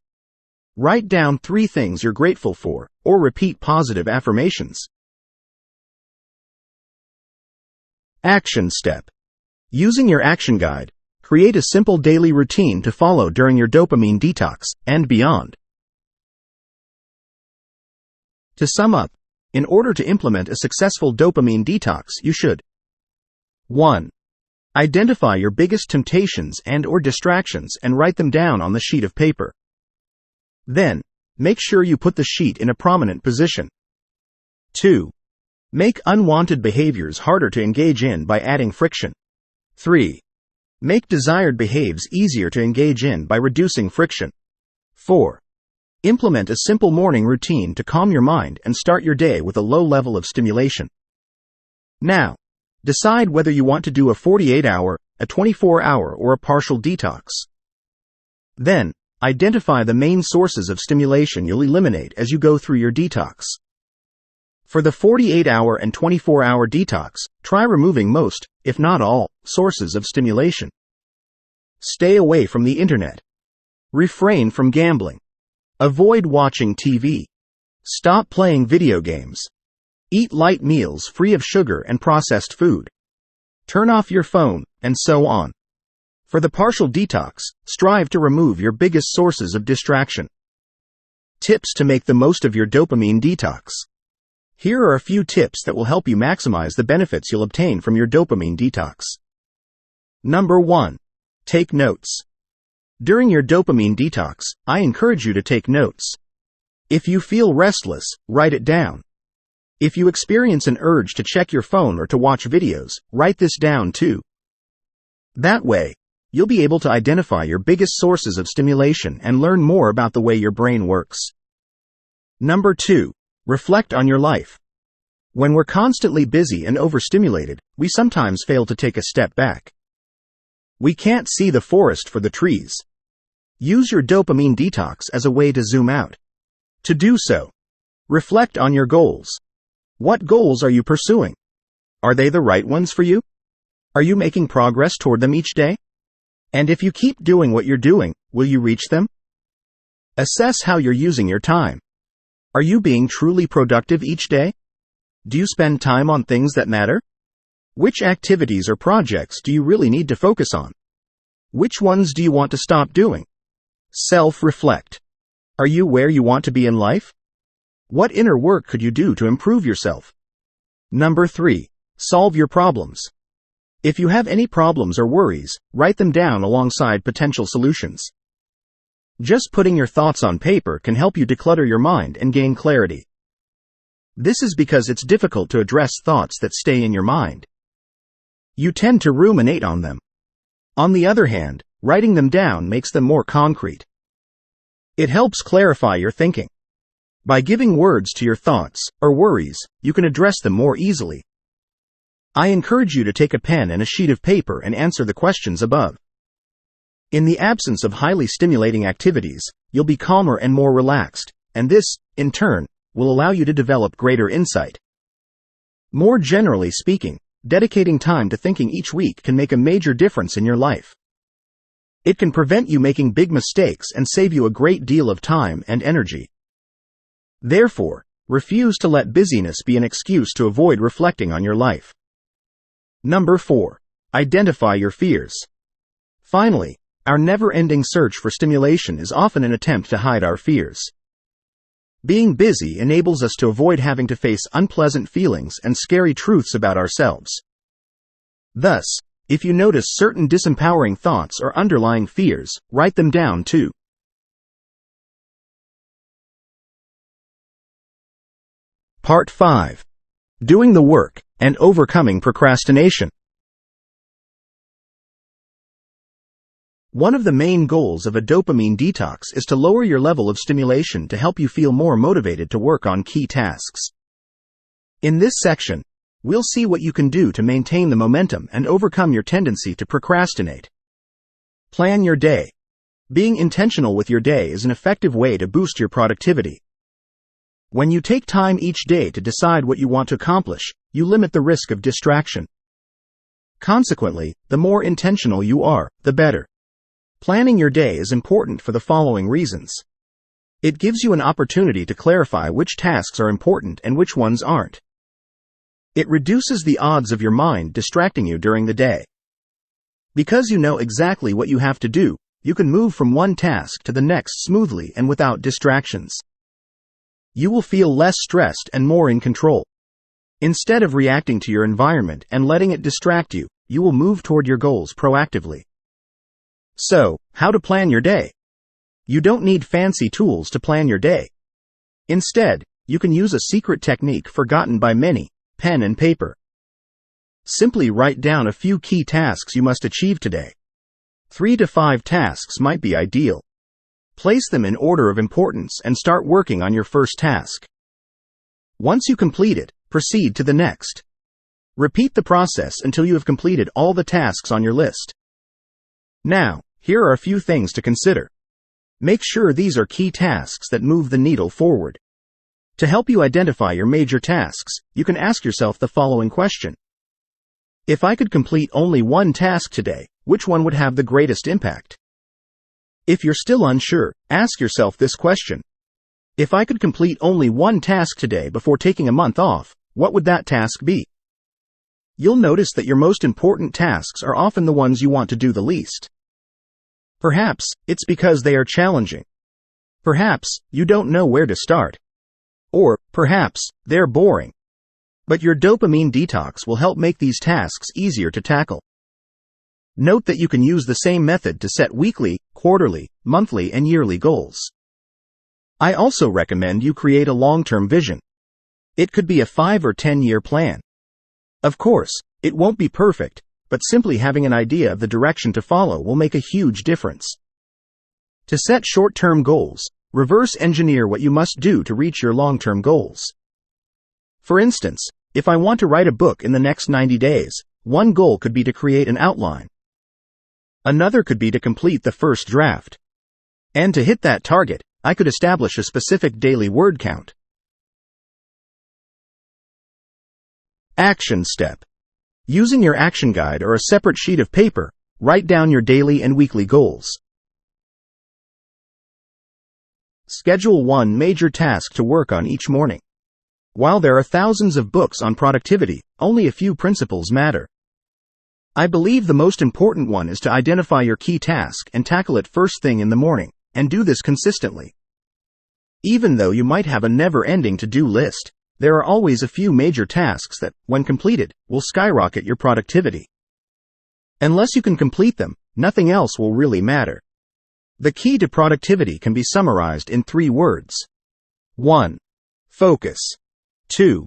write down 3 things you're grateful for, or repeat positive affirmations. Action step. Using your action guide, create a simple daily routine to follow during your dopamine detox and beyond. To sum up, in order to implement a successful dopamine detox, you should 1. Identify your biggest temptations and/or distractions and write them down on the sheet of paper. Then, make sure you put the sheet in a prominent position. 2. Make unwanted behaviors harder to engage in by adding friction. 3. Make desired behaviors easier to engage in by reducing friction. 4. Implement a simple morning routine to calm your mind and start your day with a low level of stimulation. Now, decide whether you want to do a 48-hour, a 24-hour, or a partial detox. Then, identify the main sources of stimulation you'll eliminate as you go through your detox. For the 48-hour and 24-hour detox, try removing most, if not all, sources of stimulation. Stay away from the internet. Refrain from gambling. Avoid watching TV. Stop playing video games. Eat light meals free of sugar and processed food. Turn off your phone, and so on. For the partial detox, strive to remove your biggest sources of distraction. Tips to make the most of your dopamine detox. Here are a few tips that will help you maximize the benefits you'll obtain from your dopamine detox. Number 1. Take notes. During your dopamine detox, I encourage you to take notes. If you feel restless, write it down. If you experience an urge to check your phone or to watch videos, write this down too. That way, you'll be able to identify your biggest sources of stimulation and learn more about the way your brain works. Number 2. Reflect on your life. When we're constantly busy and overstimulated, we sometimes fail to take a step back. We can't see the forest for the trees. Use your dopamine detox as a way to zoom out. To do so, reflect on your goals. What goals are you pursuing? Are they the right ones for you? Are you making progress toward them each day? And if you keep doing what you're doing, will you reach them? Assess how you're using your time. Are you being truly productive each day? Do you spend time on things that matter? Which activities or projects do you really need to focus on? Which ones do you want to stop doing? Self-reflect. Are you where you want to be in life? What inner work could you do to improve yourself? Number 3. Solve your problems. If you have any problems or worries, write them down alongside potential solutions. Just putting your thoughts on paper can help you declutter your mind and gain clarity. This is because it's difficult to address thoughts that stay in your mind. You tend to ruminate on them. On the other hand, writing them down makes them more concrete. It helps clarify your thinking. By giving words to your thoughts or worries, you can address them more easily. I encourage you to take a pen and a sheet of paper and answer the questions above. In the absence of highly stimulating activities, you'll be calmer and more relaxed, and this, in turn, will allow you to develop greater insight. More generally speaking, dedicating time to thinking each week can make a major difference in your life. It can prevent you making big mistakes and save you a great deal of time and energy. Therefore, refuse to let busyness be an excuse to avoid reflecting on your life. Number 4. Identify your fears. Finally, our never-ending search for stimulation is often an attempt to hide our fears. Being busy enables us to avoid having to face unpleasant feelings and scary truths about ourselves. Thus, if you notice certain disempowering thoughts or underlying fears, write them down too. Part 5. Doing the work and overcoming procrastination. One of the main goals of a dopamine detox is to lower your level of stimulation to help you feel more motivated to work on key tasks. In this section, we'll see what you can do to maintain the momentum and overcome your tendency to procrastinate. Plan your day. Being intentional with your day is an effective way to boost your productivity. When you take time each day to decide what you want to accomplish, you limit the risk of distraction. Consequently, the more intentional you are, the better. Planning your day is important for the following reasons. It gives you an opportunity to clarify which tasks are important and which ones aren't. It reduces the odds of your mind distracting you during the day. Because you know exactly what you have to do, you can move from one task to the next smoothly and without distractions. You will feel less stressed and more in control. Instead of reacting to your environment and letting it distract you, you will move toward your goals proactively. So, how to plan your day? You don't need fancy tools to plan your day. Instead, you can use a secret technique forgotten by many: pen and paper. Simply write down a few key tasks you must achieve today. 3 to 5 tasks might be ideal. Place them in order of importance and start working on your first task. Once you complete it, proceed to the next. Repeat the process until you have completed all the tasks on your list. Now, here are a few things to consider. Make sure these are key tasks that move the needle forward. To help you identify your major tasks, you can ask yourself the following question. If I could complete only one task today, which one would have the greatest impact? If you're still unsure, ask yourself this question. If I could complete only one task today before taking a month off, what would that task be? You'll notice that your most important tasks are often the ones you want to do the least. Perhaps it's because they are challenging. Perhaps you don't know where to start. Or perhaps they're boring. But your dopamine detox will help make these tasks easier to tackle. Note that you can use the same method to set weekly, quarterly, monthly, and yearly goals. I also recommend you create a long-term vision. It could be a 5 or 10-year plan. Of course, it won't be perfect, but simply having an idea of the direction to follow will make a huge difference. To set short-term goals, reverse engineer what you must do to reach your long-term goals. For instance, if I want to write a book in the next 90 days, one goal could be to create an outline. Another could be to complete the first draft. And to hit that target, I could establish a specific daily word count. Action step. Using your action guide or a separate sheet of paper, Write down your daily and weekly goals. Schedule one major task to work on each morning. While there are thousands of books on productivity, only a few principles matter. I believe the most important one is to identify your key task and tackle it first thing in the morning, and do this consistently. Even though you might have a never-ending to-do list, there are always a few major tasks that, when completed, will skyrocket your productivity. Unless you can complete them, nothing else will really matter. The key to productivity can be summarized in 3 words. 1. Focus. 2.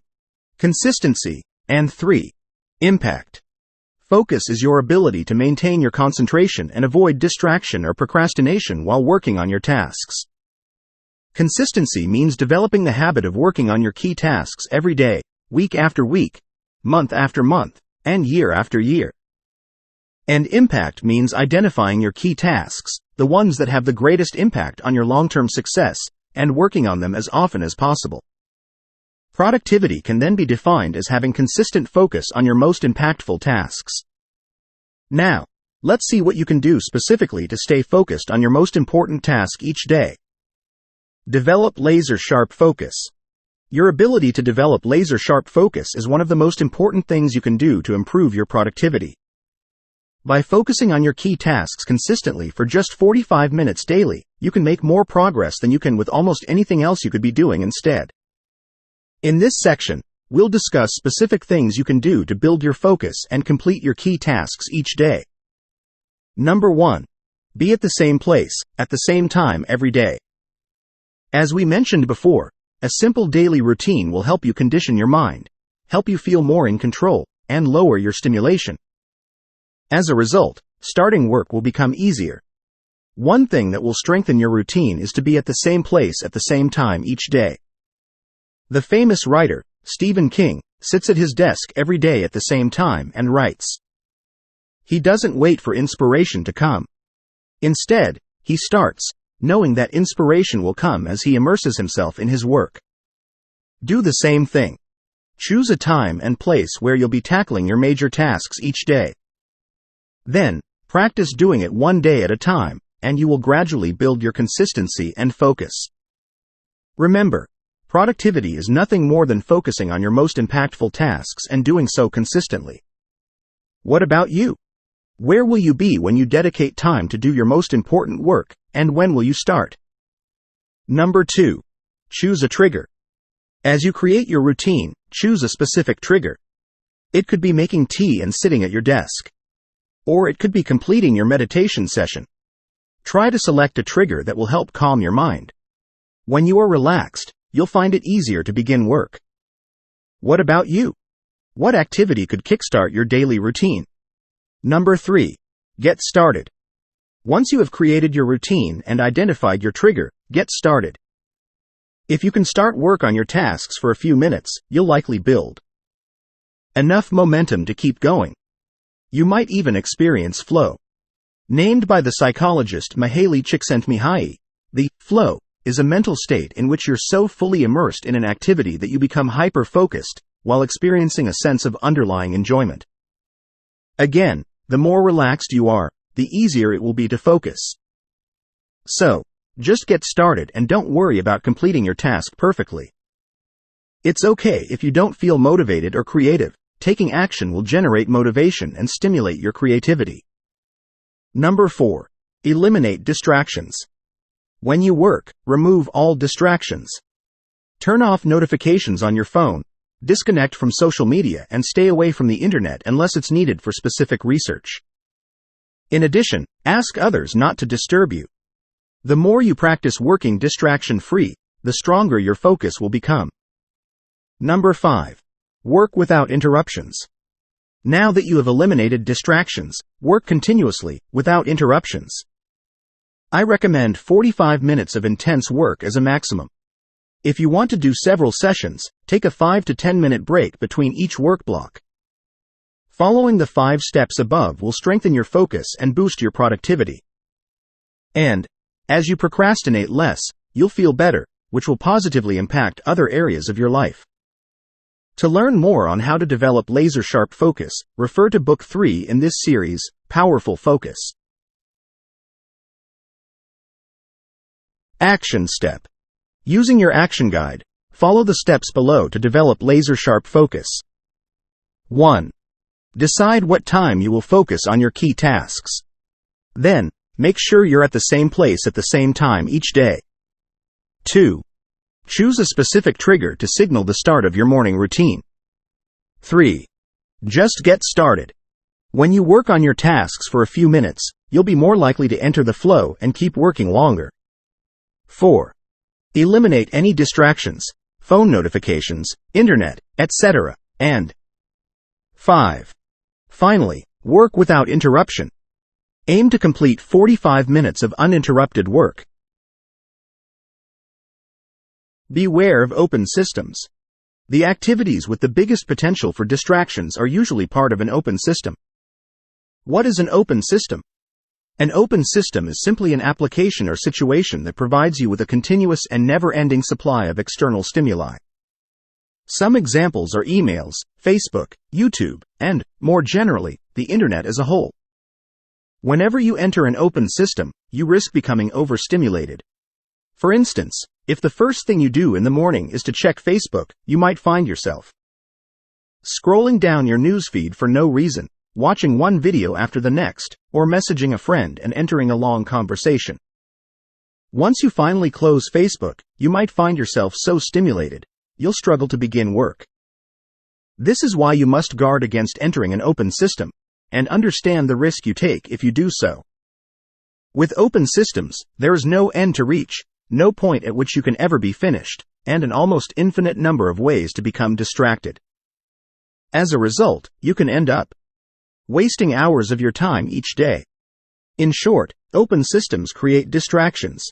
Consistency. And 3. Impact. Focus is your ability to maintain your concentration and avoid distraction or procrastination while working on your tasks. Consistency means developing the habit of working on your key tasks every day, week after week, month after month, and year after year. And impact means identifying your key tasks, the ones that have the greatest impact on your long-term success, and working on them as often as possible. Productivity can then be defined as having consistent focus on your most impactful tasks. Now, let's see what you can do specifically to stay focused on your most important task each day. Develop laser-sharp focus. Your ability to develop laser-sharp focus is one of the most important things you can do to improve your productivity. By focusing on your key tasks consistently for just 45 minutes daily, you can make more progress than you can with almost anything else you could be doing instead. In this section, we'll discuss specific things you can do to build your focus and complete your key tasks each day. Number 1. Be at the same place, at the same time every day. As we mentioned before, a simple daily routine will help you condition your mind, help you feel more in control, and lower your stimulation. As a result, starting work will become easier. One thing that will strengthen your routine is to be at the same place at the same time each day. The famous writer, Stephen King, sits at his desk every day at the same time and writes. He doesn't wait for inspiration to come. Instead, he starts, knowing that inspiration will come as he immerses himself in his work. Do the same thing. Choose a time and place where you'll be tackling your major tasks each day. Then, practice doing it one day at a time, and you will gradually build your consistency and focus. Remember, productivity is nothing more than focusing on your most impactful tasks and doing so consistently. What about you? Where will you be when you dedicate time to do your most important work, and when will you start? Number 2. Choose a trigger. As you create your routine, choose a specific trigger. It could be making tea and sitting at your desk. Or it could be completing your meditation session. Try to select a trigger that will help calm your mind. When you are relaxed, you'll find it easier to begin work. What about you? What activity could kickstart your daily routine? Number 3. Get started. Once you have created your routine and identified your trigger, get started. If you can start work on your tasks for a few minutes, you'll likely build enough momentum to keep going. You might even experience flow. Named by the psychologist Mihaly Csikszentmihalyi, the flow is a mental state in which you're so fully immersed in an activity that you become hyper-focused, while experiencing a sense of underlying enjoyment. Again, the more relaxed you are, the easier it will be to focus. So, just get started and don't worry about completing your task perfectly. It's okay if you don't feel motivated or creative. Taking action will generate motivation and stimulate your creativity. Number 4. Eliminate distractions. When you work, remove all distractions. Turn off notifications on your phone, disconnect from social media, and stay away from the internet unless it's needed for specific research. In addition, ask others not to disturb you. The more you practice working distraction-free, the stronger your focus will become. Number 5. Work without interruptions. Now that you have eliminated distractions, work continuously, without interruptions. I recommend 45 minutes of intense work as a maximum. If you want to do several sessions, take a 5 to 10 minute break between each work block. Following the 5 steps above will strengthen your focus and boost your productivity. And, as you procrastinate less, you'll feel better, which will positively impact other areas of your life. To learn more on how to develop laser-sharp focus, refer to Book 3 in this series, Powerful Focus. Action Step. Using your action guide, follow the steps below to develop laser-sharp focus. 1. Decide what time you will focus on your key tasks. Then, make sure you're at the same place at the same time each day. 2. Choose a specific trigger to signal the start of your morning routine. 3. Just get started. When you work on your tasks for a few minutes, you'll be more likely to enter the flow and keep working longer. 4. Eliminate any distractions, phone notifications, internet, etc. And 5. Finally, work without interruption. Aim to complete 45 minutes of uninterrupted work. Beware of open systems. The activities with the biggest potential for distractions are usually part of an open system. What is an open system? An open system is simply an application or situation that provides you with a continuous and never-ending supply of external stimuli. Some examples are emails, Facebook, YouTube, and, more generally, the Internet as a whole. Whenever you enter an open system, you risk becoming overstimulated. For instance, if the first thing you do in the morning is to check Facebook, you might find yourself scrolling down your newsfeed for no reason, watching one video after the next, or messaging a friend and entering a long conversation. Once you finally close Facebook, you might find yourself so stimulated, you'll struggle to begin work. This is why you must guard against entering an open system, and understand the risk you take if you do so. With open systems, there is no end to reach, no point at which you can ever be finished, and an almost infinite number of ways to become distracted. As a result, you can end up wasting hours of your time each day. In short, open systems create distractions.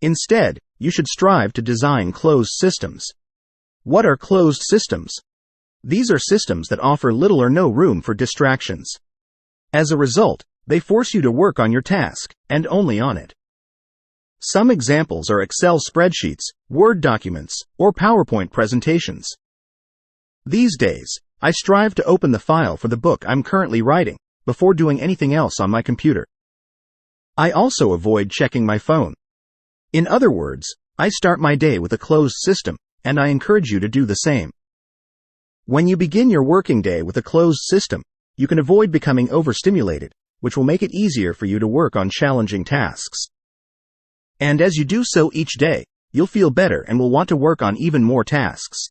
Instead, you should strive to design closed systems. What are closed systems? These are systems that offer little or no room for distractions. As a result, they force you to work on your task, and only on it. Some examples are Excel spreadsheets, Word documents, or PowerPoint presentations. These days, I strive to open the file for the book I'm currently writing, before doing anything else on my computer. I also avoid checking my phone. In other words, I start my day with a closed system, and I encourage you to do the same. When you begin your working day with a closed system, you can avoid becoming overstimulated, which will make it easier for you to work on challenging tasks. And as you do so each day, you'll feel better and will want to work on even more tasks.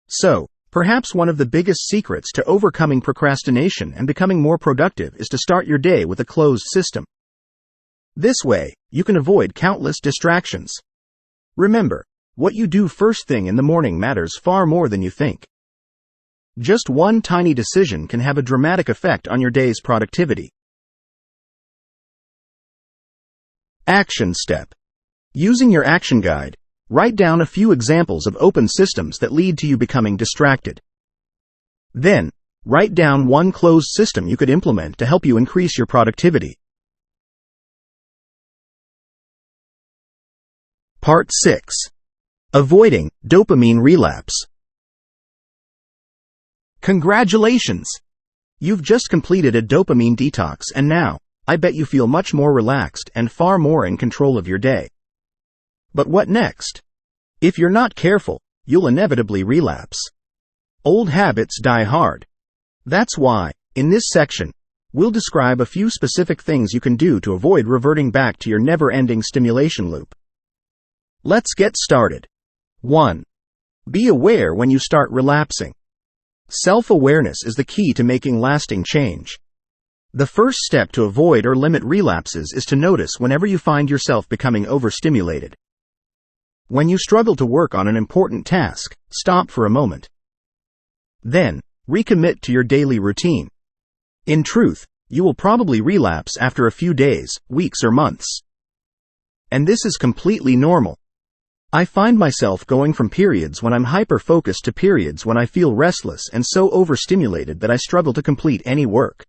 So, perhaps one of the biggest secrets to overcoming procrastination and becoming more productive is to start your day with a closed system. This way, you can avoid countless distractions. Remember, what you do first thing in the morning matters far more than you think. Just one tiny decision can have a dramatic effect on your day's productivity. Action Step. Using your action guide, write down a few examples of open systems that lead to you becoming distracted. Then, write down one closed system you could implement to help you increase your productivity. Part 6. Avoiding dopamine relapse. Congratulations! You've just completed a dopamine detox, and now, I bet you feel much more relaxed and far more in control of your day. But what next? If you're not careful, you'll inevitably relapse. Old habits die hard. That's why, in this section, we'll describe a few specific things you can do to avoid reverting back to your never-ending stimulation loop. Let's get started. 1. Be aware when you start relapsing. Self-awareness is the key to making lasting change. The first step to avoid or limit relapses is to notice whenever you find yourself becoming overstimulated. When you struggle to work on an important task, stop for a moment. Then, recommit to your daily routine. In truth, you will probably relapse after a few days, weeks, or months. And this is completely normal. I find myself going from periods when I'm hyper-focused to periods when I feel restless and so overstimulated that I struggle to complete any work.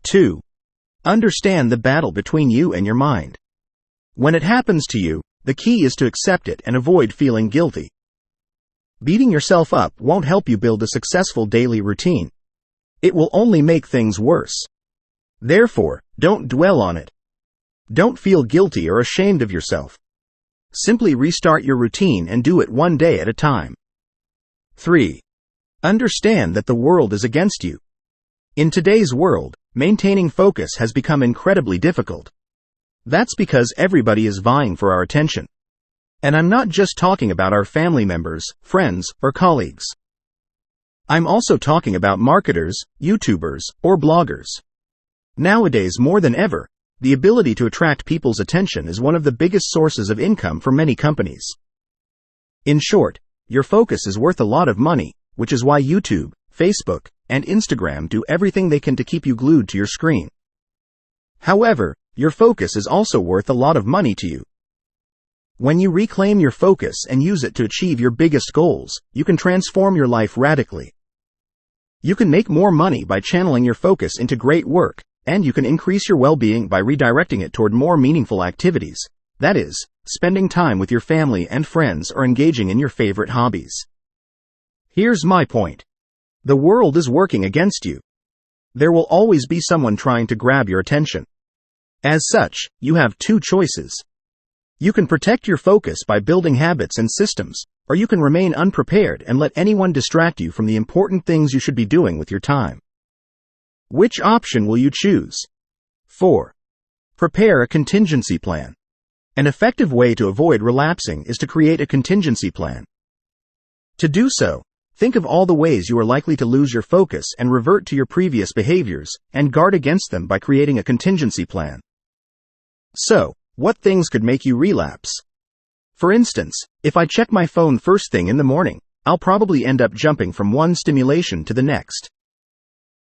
2. Understand the battle between you and your mind. When it happens to you, the key is to accept it and avoid feeling guilty. Beating yourself up won't help you build a successful daily routine. It will only make things worse. Therefore, don't dwell on it. Don't feel guilty or ashamed of yourself. Simply restart your routine and do it one day at a time. 3. Understand that the world is against you. In today's world, maintaining focus has become incredibly difficult. That's because everybody is vying for our attention. And I'm not just talking about our family members, friends, or colleagues. I'm also talking about marketers, YouTubers, or bloggers. Nowadays more than ever, the ability to attract people's attention is one of the biggest sources of income for many companies. In short, your focus is worth a lot of money, which is why YouTube, Facebook, and Instagram do everything they can to keep you glued to your screen. However, your focus is also worth a lot of money to you. When you reclaim your focus and use it to achieve your biggest goals, you can transform your life radically. You can make more money by channeling your focus into great work, and you can increase your well-being by redirecting it toward more meaningful activities. That is, spending time with your family and friends or engaging in your favorite hobbies. Here's my point. The world is working against you. There will always be someone trying to grab your attention. As such, you have two choices. You can protect your focus by building habits and systems, or you can remain unprepared and let anyone distract you from the important things you should be doing with your time. Which option will you choose? 4. Prepare a contingency plan. An effective way to avoid relapsing is to create a contingency plan. To do so, think of all the ways you are likely to lose your focus and revert to your previous behaviors, and guard against them by creating a contingency plan. So, what things could make you relapse? For instance, if I check my phone first thing in the morning, I'll probably end up jumping from one stimulation to the next.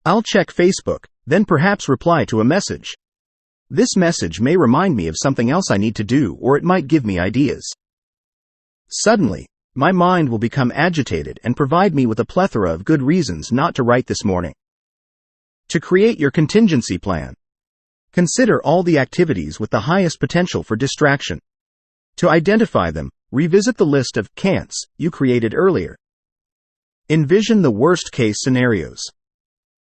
I'll check Facebook, then perhaps reply to a message. This message may remind me of something else I need to do, or it might give me ideas. Suddenly, my mind will become agitated and provide me with a plethora of good reasons not to write this morning. To create your contingency plan, consider all the activities with the highest potential for distraction. To identify them, revisit the list of can'ts you created earlier. Envision the worst-case scenarios.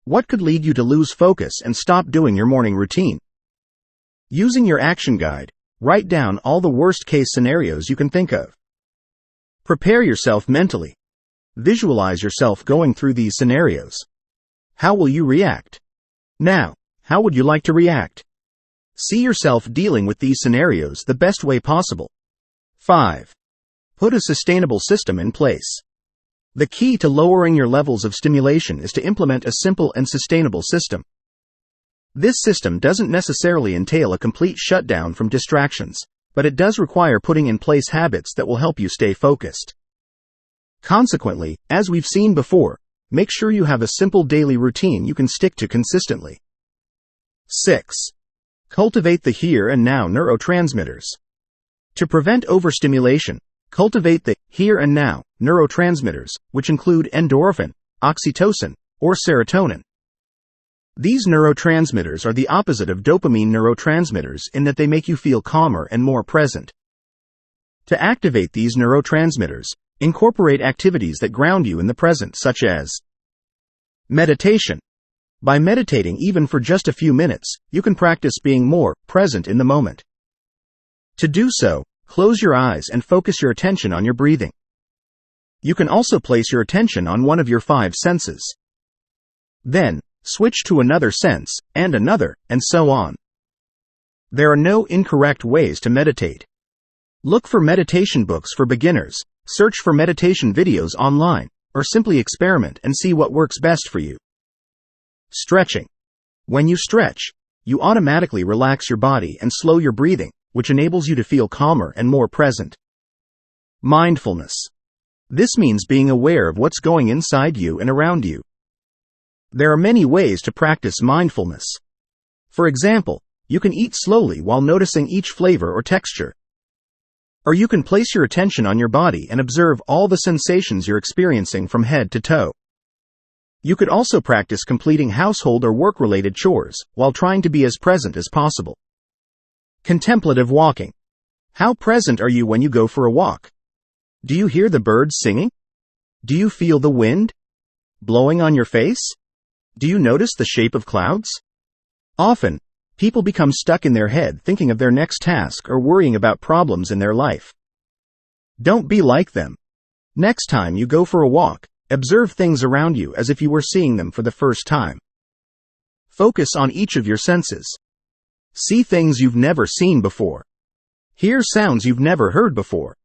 What could lead you to lose focus and stop doing your morning routine? Using your action guide, write down all the worst-case scenarios you can think of. Prepare yourself mentally. Visualize yourself going through these scenarios. How will you react? Now, how would you like to react? See yourself dealing with these scenarios the best way possible. 5. Put a sustainable system in place. The key to lowering your levels of stimulation is to implement a simple and sustainable system. This system doesn't necessarily entail a complete shutdown from distractions, but it does require putting in place habits that will help you stay focused. Consequently, as we've seen before, make sure you have a simple daily routine you can stick to consistently. 6. Cultivate the here and now neurotransmitters. To prevent overstimulation, cultivate the here and now neurotransmitters, which include endorphin, oxytocin, or serotonin. These neurotransmitters are the opposite of dopamine neurotransmitters in that they make you feel calmer and more present. To activate these neurotransmitters, incorporate activities that ground you in the present, such as meditation. By meditating even for just a few minutes, you can practice being more present in the moment. To do so, close your eyes and focus your attention on your breathing. You can also place your attention on one of your 5 senses. Then, switch to another sense, and so on. There are no incorrect ways to meditate. Look for meditation books for beginners, search for meditation videos online, or simply experiment and see what works best for you. Stretching. When you stretch, you automatically relax your body and slow your breathing, which enables you to feel calmer and more present. Mindfulness. This means being aware of what's going inside you and around you. There are many ways to practice mindfulness. For example, you can eat slowly while noticing each flavor or texture. Or you can place your attention on your body and observe all the sensations you're experiencing from head to toe. You could also practice completing household or work-related chores while trying to be as present as possible. Contemplative walking. How present are you when you go for a walk? Do you hear the birds singing? Do you feel the wind blowing on your face? Do you notice the shape of clouds? Often, people become stuck in their head thinking of their next task or worrying about problems in their life. Don't be like them. Next time you go for a walk, observe things around you as if you were seeing them for the first time. Focus on each of your senses. See things you've never seen before. Hear sounds you've never heard before.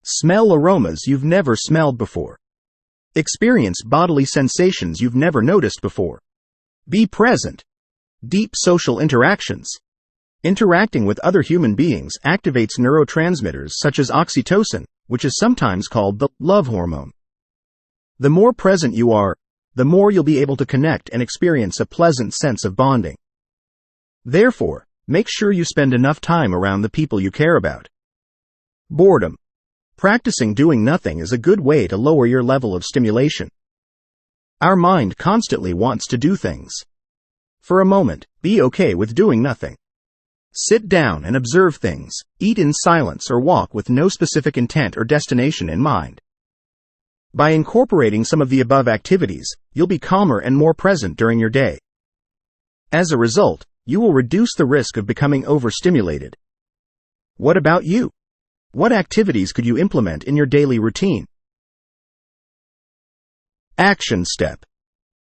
Smell aromas you've never smelled before. Experience bodily sensations you've never noticed before. Be present. Deep social interactions. Interacting with other human beings activates neurotransmitters such as oxytocin, which is sometimes called the love hormone. The more present you are, the more you'll be able to connect and experience a pleasant sense of bonding. Therefore, make sure you spend enough time around the people you care about. Boredom. Practicing doing nothing is a good way to lower your level of stimulation. Our mind constantly wants to do things. For a moment, be okay with doing nothing. Sit down and observe things, eat in silence or walk with no specific intent or destination in mind. By incorporating some of the above activities, you'll be calmer and more present during your day. As a result, you will reduce the risk of becoming overstimulated. What about you? What activities could you implement in your daily routine? Action step.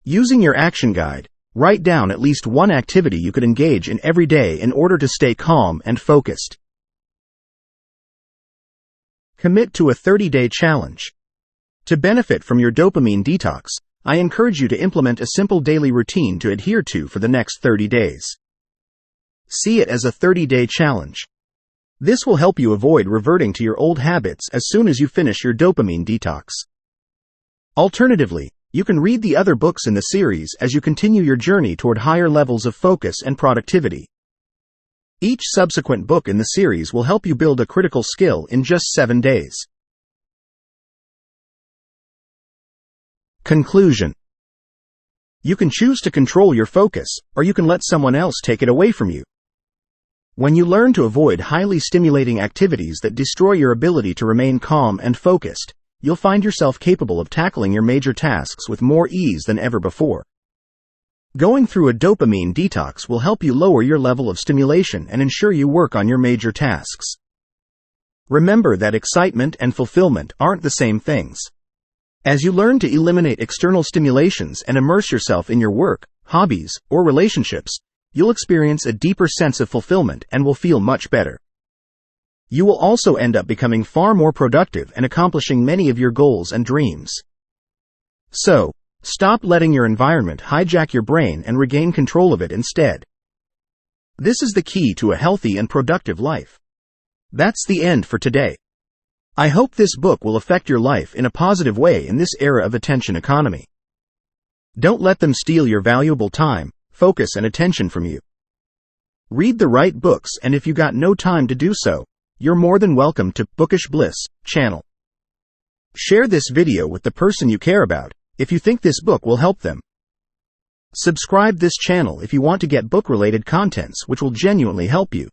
Using your action guide, write down at least one activity you could engage in every day in order to stay calm and focused. Commit to a 30-day challenge. To benefit from your dopamine detox, I encourage you to implement a simple daily routine to adhere to for the next 30 days. See it as a 30-day challenge. This will help you avoid reverting to your old habits as soon as you finish your dopamine detox. Alternatively, you can read the other books in the series as you continue your journey toward higher levels of focus and productivity. Each subsequent book in the series will help you build a critical skill in just 7 days. Conclusion. You can choose to control your focus, or you can let someone else take it away from you. When you learn to avoid highly stimulating activities that destroy your ability to remain calm and focused, you'll find yourself capable of tackling your major tasks with more ease than ever before. Going through a dopamine detox will help you lower your level of stimulation and ensure you work on your major tasks. Remember that excitement and fulfillment aren't the same things. As you learn to eliminate external stimulations and immerse yourself in your work, hobbies, or relationships, you'll experience a deeper sense of fulfillment and will feel much better. You will also end up becoming far more productive and accomplishing many of your goals and dreams. So, stop letting your environment hijack your brain and regain control of it instead. This is the key to a healthy and productive life. That's the end for today. I hope this book will affect your life in a positive way in this era of attention economy. Don't let them steal your valuable time, focus and attention from you. Read the right books, and if you got no time to do so, you're more than welcome to Bookish Bliss channel. Share this video with the person you care about if you think this book will help them. Subscribe this channel if you want to get book-related contents which will genuinely help you.